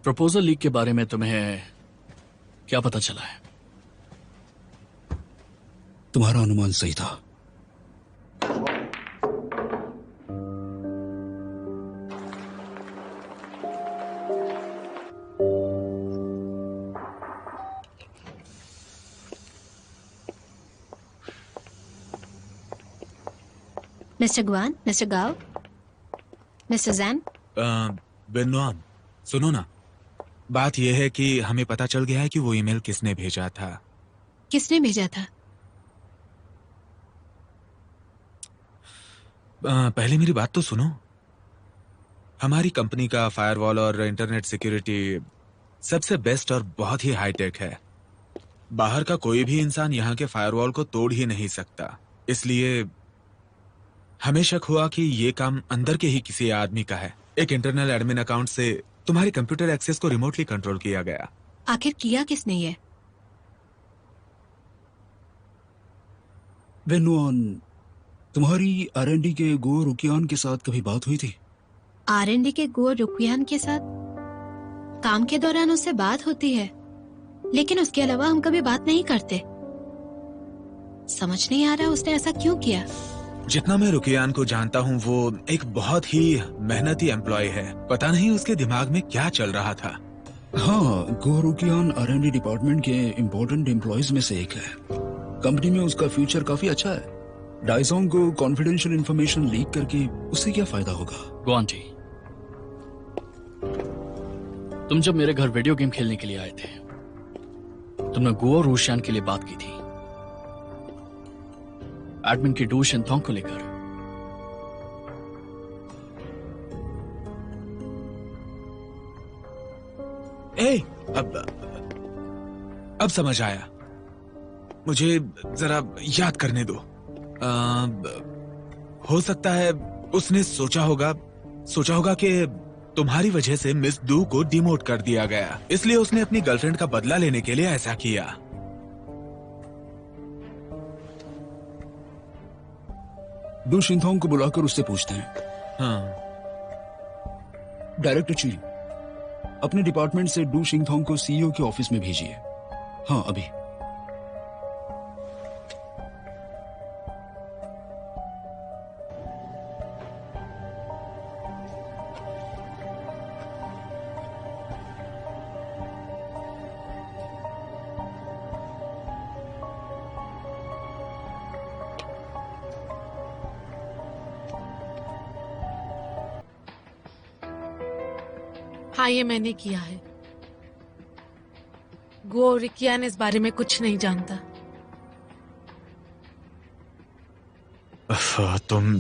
Proposal leak के बारे में तुम्हें क्या पता चला है? तुम्हारा अनुमान सही था। मिस्टर गुआन, मिस्टर गाओ, मिस्टर जैन। बेनवान, सुनो ना, बात यह है कि हमें पता चल गया है कि वो ईमेल किसने भेजा था। किसने भेजा था? पहले मेरी बात तो सुनो। हमारी कंपनी का फायरवॉल और इंटरनेट सिक्योरिटी सबसे बेस्ट और बहुत ही हाईटेक है। बाहर का कोई भी इंसान यहाँ के फायरवॉल को तोड़ ही नहीं सकता। इसलिए हमें शक हुआ कि ये काम अंदर के ही किसी आदमी का है। एक इंटरनल एडमिन अकाउंट से तुम्हारी कंप्यूटर एक्सेस को रिमोटली कंट्रोल किया गया। आखिर किया किसने ये? वेनुआन, तुम्हारी आरएनडी के गो रुकियान के साथ कभी बात हुई थी? आरएनडी के गो रुकियान के साथ काम के दौरान उससे बात होती है, लेकिन उसके अलावा हम कभी बात नहीं करते। समझ नहीं आ रहा उसने ऐसा क्यों किया। जितना मैं रुकियान को जानता हूँ, वो एक बहुत ही मेहनती एम्प्लॉय है। पता नहीं उसके दिमाग में क्या चल रहा था। हाँ, गो रुकियान आरएनडी डिपार्टमेंट के इम्पोर्टेंट एम्प्लॉयज में से एक है। कंपनी में उसका फ्यूचर काफी अच्छा है। डाइसोंग को कॉन्फिडेंशियल इंफॉर्मेशन लीक करके उससे क्या फायदा होगा? गुआन जी, तुम जब मेरे घर वीडियो गेम खेलने के लिए आए थे, तुमने गो और रूशियान के लिए बात की थी, एडमिन की डू शिनथोंग को लेकर। अब समझ आया। मुझे जरा याद करने दो। हो सकता है उसने सोचा होगा कि तुम्हारी वजह से मिस डू को डिमोट कर दिया गया, इसलिए उसने अपनी गर्लफ्रेंड का बदला लेने के लिए ऐसा किया। डू शिनथोंग को बुलाकर उससे पूछते हैं। हाँ। डायरेक्टर ची, अपने डिपार्टमेंट से डू शिनथोंग को सीईओ के ऑफिस में भेजिए। हाँ, अभी। हाँ, ये मैंने किया है। गो रिकियान इस बारे में कुछ नहीं जानता। तुम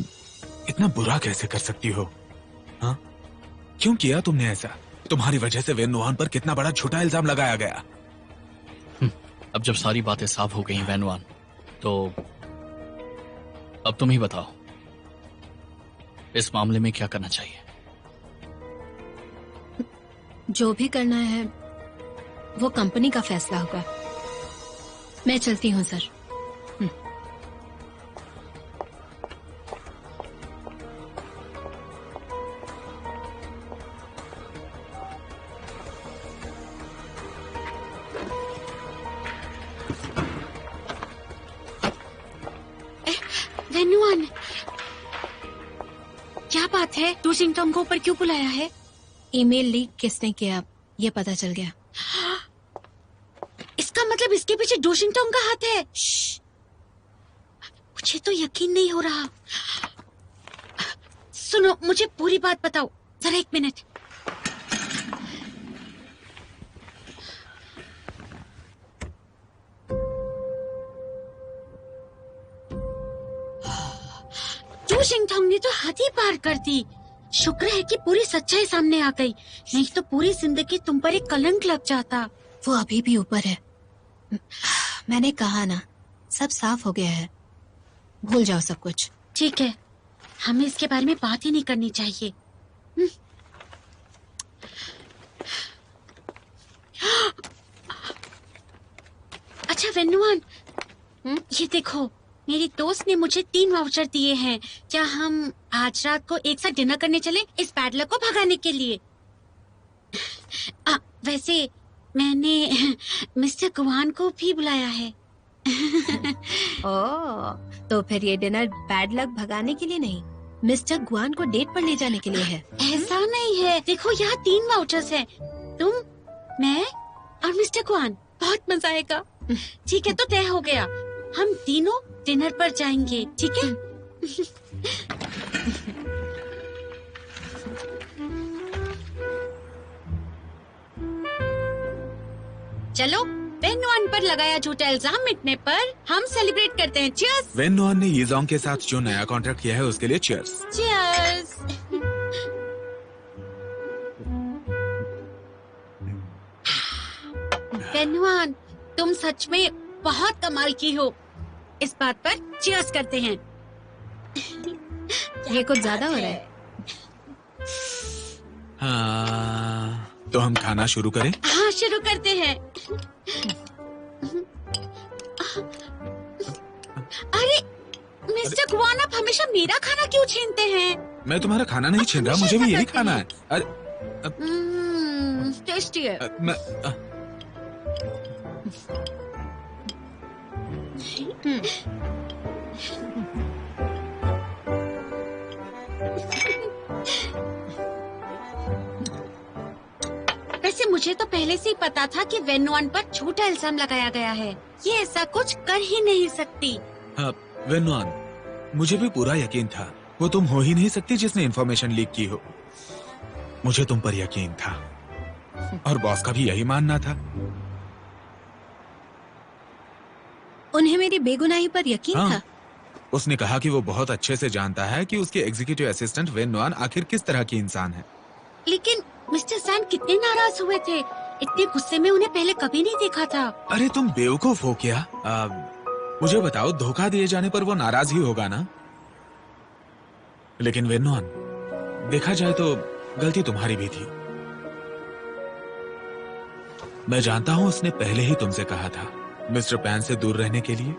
इतना बुरा कैसे कर सकती हो? हाँ? क्यों किया तुमने ऐसा? तुम्हारी वजह से वेनुआन पर कितना बड़ा झूठा इल्जाम लगाया गया। अब जब सारी बातें साफ हो गई वेनुआन, तो अब तुम ही बताओ, इस मामले में क्या करना चाहिए? जो भी करना है वो कंपनी का फैसला होगा। मैं चलती हूँ सर। वेनुआन, क्या बात है? डू शिनथोंग को ऊपर क्यों बुलाया है? ईमेल लीक किसने किया ये पता चल गया। इसका मतलब इसके पीछे डू शिनथोंग का हाथ है। मुझे तो यकीन नहीं हो रहा। सुनो, मुझे पूरी बात बताओ, जरा एक मिनट। डू शिनथोंग ने तो हद ही पार कर दी। शुक्र है कि पूरी सच्चाई सामने आ गई, नहीं तो पूरी जिंदगी तुम पर एक कलंक लग जाता। वो अभी भी ऊपर है। मैंने कहा ना, सब साफ हो गया है। भूल जाओ सब कुछ। ठीक है, हमें इसके बारे में बात ही नहीं करनी चाहिए। अच्छा वेनुआन, ये देखो, मेरी दोस्त ने मुझे 3 वाउचर दिए हैं। क्या हम आज रात को एक साथ डिनर करने चलें, इस बैड लक को भगाने के लिए? वैसे मैंने मिस्टर गुआन को भी बुलाया है। ओह, तो फिर ये डिनर बैड लक भगाने के लिए नहीं, मिस्टर गुआन को डेट पर ले जाने के लिए है। ऐसा नहीं है, देखो यहाँ 3 वाउचर्स है, तुम, मैं और मिस्टर गुआन। बहुत मजा आएगा। ठीक है, तो तय हो गया, हम तीनों डिनर पर जाएंगे, ठीक है? चलो, वेन्नुआन पर लगाया झूठा इल्जाम मिटने पर हम सेलिब्रेट करते हैं। चीयर्स। वेन्नुआन ने यीजोंग के साथ जो नया कॉन्ट्रैक्ट किया है उसके लिए चीयर्स। चीयर्स। वेन्नुआन, तुम सच में बहुत कमाल की हो। इस बात पर चीयर्स करते हैं। ये कुछ ज्यादा हो रहा है। हाँ, तो हम खाना शुरू करें? हाँ, शुरू करते हैं। अरे मिस्टर गुआन, आप हमेशा मेरा खाना क्यों छीनते हैं? मैं तुम्हारा खाना नहीं छीन रहा, मुझे भी यही खाना है। अरे टेस्टी है। वैसे मुझे तो पहले से ही पता था कि वेन्नुआन पर झूठा इल्जाम लगाया गया है। ये ऐसा कुछ कर ही नहीं सकती। हाँ, वेन्नुआन, मुझे भी पूरा यकीन था। वो तुम हो ही नहीं सकती जिसने इन्फॉर्मेशन लीक की हो। मुझे तुम पर यकीन था और बॉस का भी यही मानना था। उन्हें मेरी बेगुनाही पर यकीन हाँ, था। उसने कहा कि वो बहुत अच्छे से जानता है कि उसके एग्जीक्यूटिव असिस्टेंट वेन्नुआन आखिर किस तरह की इंसान है। लेकिन मिस्टर सैन कितने नाराज हुए थे। इतने गुस्से में उन्हें पहले कभी नहीं देखा था। अरे तुम बेवकूफ हो क्या? मुझे बताओ, धोखा दिए जाने पर वो नाराज ही होगा ना? लेकिन वेन्नुआन, देखा जाए तो गलती तुम्हारी भी थी। मैं जानता हूं उसने पहले ही तुमसे कहा था मिस्टर पैन से दूर रहने के लिए।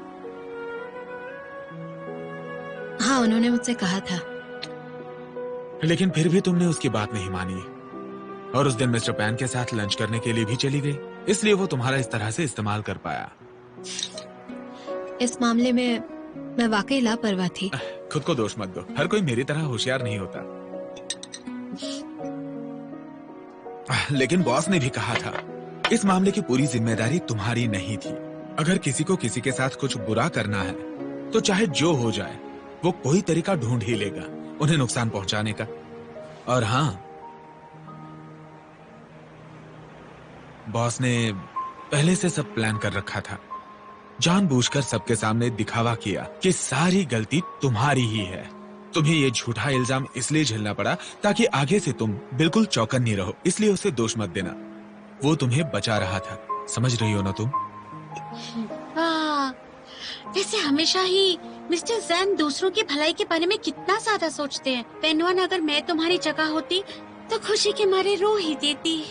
हाँ, उन्होंने मुझसे कहा था। लेकिन फिर भी तुमने उसकी बात नहीं मानी और उस दिन मिस्टर पैन के साथ लंच करने के लिए भी चली गई। इसलिए वो तुम्हारा इस तरह से इस्तेमाल कर पाया। इस मामले में मैं वाकई लापरवाह थी। खुद को दोष मत दो, हर कोई मेरी तरह होशियार नहीं होता। लेकिन बॉस ने भी कहा था इस मामले की पूरी जिम्मेदारी तुम्हारी नहीं थी। अगर किसी को किसी के साथ कुछ बुरा करना है तो चाहे जो हो जाए वो कोई तरीका ढूंढ ही लेगा उन्हें नुकसान पहुंचाने का। और हाँ, बॉस ने पहले से सब प्लान कर रखा था। जानबूझकर सबके सामने दिखावा किया कि सारी गलती तुम्हारी ही है। तुम्हें ये झूठा इल्जाम इसलिए झेलना पड़ा ताकि आगे से तुम बिल्कुल चौकन्नी रहो। इसलिए उसे दोष मत देना, वो तुम्हें बचा रहा था। समझ रही हो ना तुम? वैसे हमेशा ही मिस्टर जैन दूसरों की भलाई के बारे में कितना ज्यादा सोचते हैं। वेन्नुआन, अगर मैं तुम्हारी जगह होती तो खुशी के मारे रो ही देती।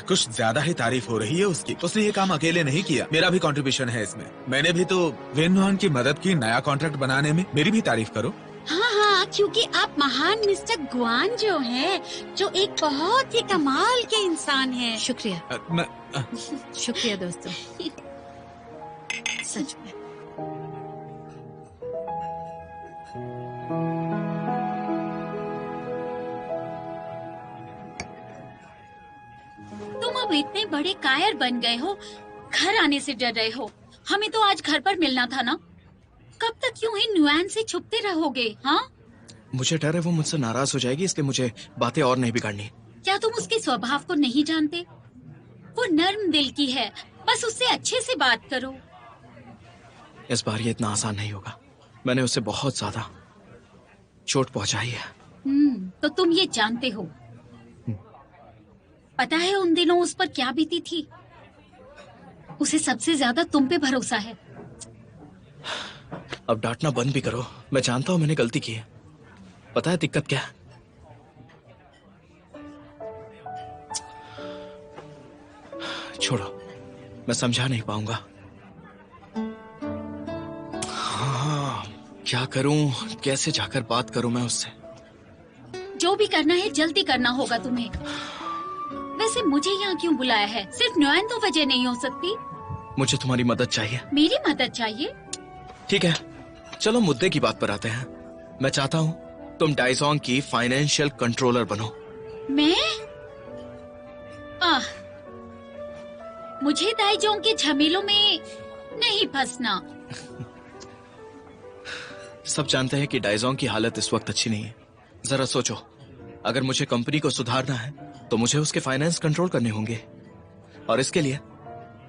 कुछ ज्यादा ही तारीफ हो रही है उसकी। उसने ये काम अकेले नहीं किया, मेरा भी कंट्रीब्यूशन है इसमें। मैंने भी तो वेन्नुआन की मदद की नया कॉन्ट्रैक्ट बनाने में। मेरी भी तारीफ करो। हाँ हाँ, क्योंकि आप महान मिस्टर गुआन जो हैं, जो एक बहुत ही कमाल के इंसान हैं। शुक्रिया। शुक्रिया दोस्तों, सच में। तुम अब इतने बड़े कायर बन गए हो, घर आने से डर रहे हो। हमें तो आज घर पर मिलना था ना। कब तक यूं ही नुआन से छुपते रहोगे? हाँ, मुझे डर है वो मुझसे नाराज हो जाएगी, इसलिए मुझे बातें और नहीं बिगाड़नी। क्या तुम उसके स्वभाव को नहीं जानते? वो नर्म दिल की है, बस उससे अच्छे से बात करो। इस बार ये इतना आसान नहीं होगा। मैंने उसे बहुत ज्यादा चोट पहुंचाई है। तो तुम ये जानते हो। पता है उन दिनों उस पर क्या बीती थी? उसे सबसे ज्यादा तुम पे भरोसा है। अब डांटना बंद भी करो। मैं जानता हूँ मैंने गलती की है। पता है दिक्कत क्या है? छोड़ो, मैं समझा नहीं पाऊंगा। हाँ, क्या करूं? कैसे जाकर बात करूं मैं उससे? जो भी करना है जल्दी करना होगा तुम्हें। सिर्फ मुझे यहाँ क्यों बुलाया है? सिर्फ नुआन तो वजह नहीं हो सकती। मुझे तुम्हारी मदद चाहिए। मेरी मदद चाहिए? ठीक है, चलो मुद्दे की बात पर आते हैं। मैं चाहता हूँ तुम डाइजोंग की फाइनेंशियल कंट्रोलर बनो। मैं? मुझे डाइजोंग के झमेलों में नहीं फंसना। सब जानते हैं कि डाइजोंग की हालत इस वक्त अच्छी नहीं है। जरा सोचो, अगर मुझे कंपनी को सुधारना है तो मुझे उसके फाइनेंस कंट्रोल करने होंगे, और इसके लिए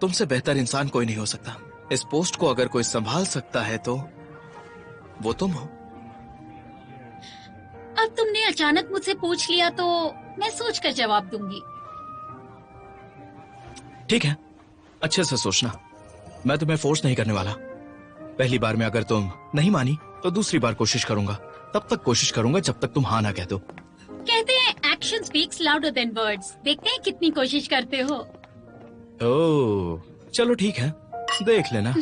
तुमसे बेहतर इंसान कोई नहीं हो सकता। इस पोस्ट को अगर कोई संभाल सकता है तो वो तुम हो। अब तुमने अचानक मुझसे पूछ लिया तो मैं सोचकर जवाब दूंगी। ठीक है, अच्छे से सोचना। मैं तुम्हें फोर्स नहीं करने वाला। पहली बार में अगर तुम नहीं मानी तो दूसरी बार कोशिश करूंगा। तब तक कोशिश करूंगा जब तक तुम हाँ ना कह दो। कहते हैं action speaks louder than words. देखते हैं कितनी कोशिश करते हो। ओह, चलो ठीक है, देख लेना।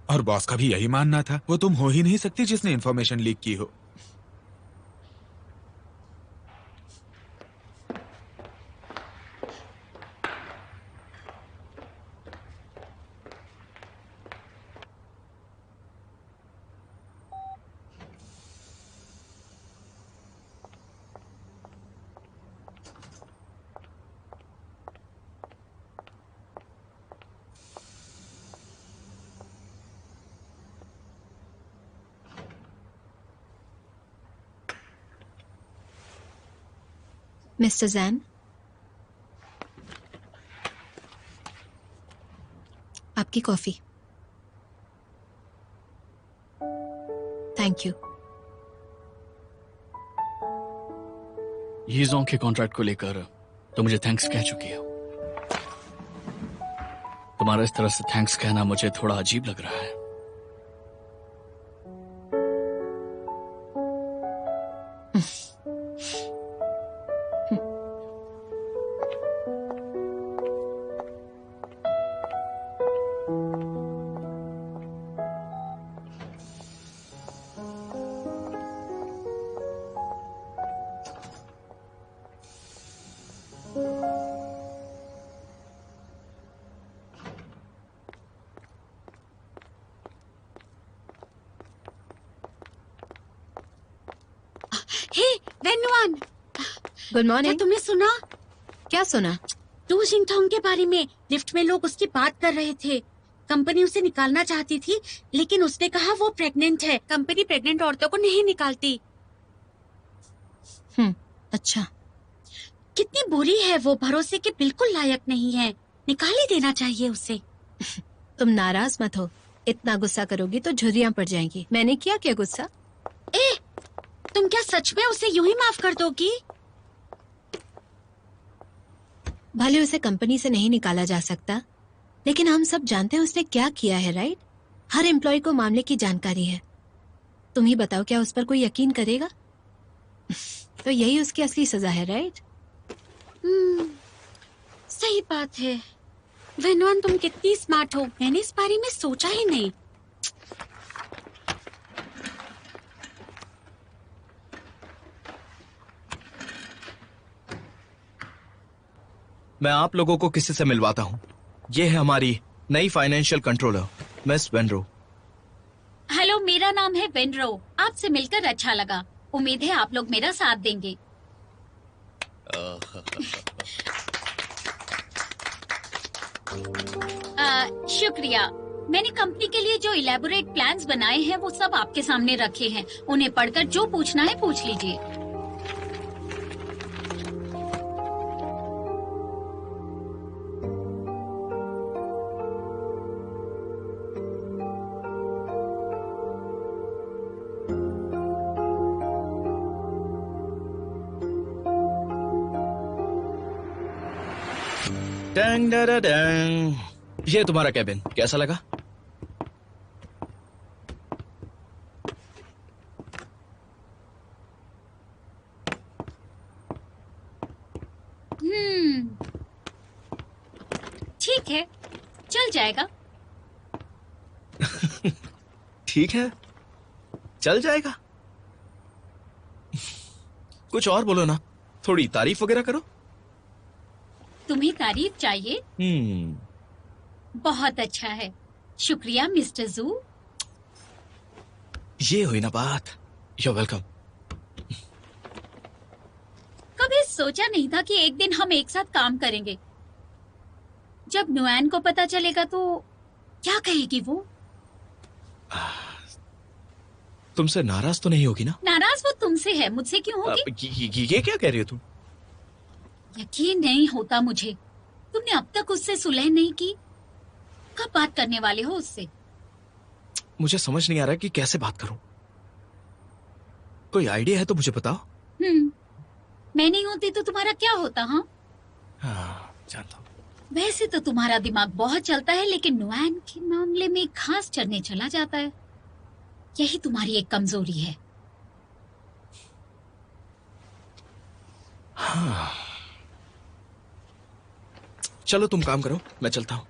और बॉस का भी यही मानना था। वो तुम हो ही नहीं सकती जिसने इन्फॉर्मेशन लीक की हो। मिस्टर जैन, आपकी कॉफी। Thank you. यीजोंग के कॉन्ट्रैक्ट को लेकर तो मुझे थैंक्स कह चुकी हो। तुम्हारा इस तरह से थैंक्स कहना मुझे थोड़ा अजीब लग रहा है। हे वेनुआन, गुड क्या मॉर्निंग। तुमने सुना? क्या सुना? टू जिंगथोंग के बारे में। लिफ्ट में लोग उसकी बात कर रहे थे। कंपनी उसे निकालना चाहती थी, लेकिन उसने कहा वो प्रेग्नेंट है। कंपनी प्रेग्नेंट औरतों को नहीं निकालती। अच्छा। कितनी बुरी है वो, भरोसे के बिल्कुल लायक नहीं है। निकाल ही देना चाहिए उसे। तुम नाराज मत हो। इतना गुस्सा करोगी तो झुर्रियां पड़ जाएंगी। मैंने किया क्या गुस्सा? ए, तुम क्या सच में उसे यूं ही माफ कर दोगी? भले उसे कंपनी से नहीं निकाला जा सकता, लेकिन हम सब जानते हैं उसने क्या किया है, राइट? हर एम्प्लॉय को मामले की जानकारी है। तुम ही बताओ, क्या उस पर कोई यकीन करेगा? तो यही उसकी असली सजा है, राइट? सही बात है। वेनुआन, तुम कितनी स्मार्ट हो। मैंने इस बारे में सोचा ही नहीं। मैं आप लोगों को किसी से मिलवाता हूँ। ये है हमारी नई फाइनेंशियल कंट्रोलर, मिस वेनरो। हेलो, मेरा नाम है वेनरो। आपसे मिलकर अच्छा लगा। उम्मीद है आप लोग मेरा साथ देंगे। शुक्रिया। मैंने कंपनी के लिए जो इलेबोरेट प्लान्स बनाए हैं वो सब आपके सामने रखे हैं। उन्हें पढ़कर जो पूछना है पूछ लीजिए। डंग डा डा डंग। ये तुम्हारा कैबिन कैसा लगा? ठीक है, चल जाएगा। ठीक है, चल जाएगा। कुछ और बोलो ना, थोड़ी तारीफ वगैरह करो। तुम्हें तारीफ चाहिए? बहुत अच्छा है, शुक्रिया मिस्टर जू। ये हुई ना बात। You're welcome। कभी सोचा नहीं था कि एक दिन हम एक साथ काम करेंगे। जब नुआन को पता चलेगा तो क्या कहेगी वो? तुमसे नाराज तो नहीं होगी ना? नाराज वो तुमसे है, मुझसे क्यों होगी? ये क्या कह रही हो तुम? यकीन नहीं होता मुझे, तुमने अब तक उससे सुलह नहीं की। कब बात करने वाले हो उससे? मुझे समझ नहीं आ रहा कि कैसे बात करूं। कोई आइडिया है तो मुझे बताओ। मैं नहीं होती तो तुम्हारा क्या होता? हाँ, जानता हूं। वैसे तो तुम्हारा दिमाग बहुत चलता है, लेकिन नुआन के मामले में घास चरने चला जाता है। यही तुम्हारी एक कमजोरी है। हाँ। चलो तुम काम करो, मैं चलता हूं।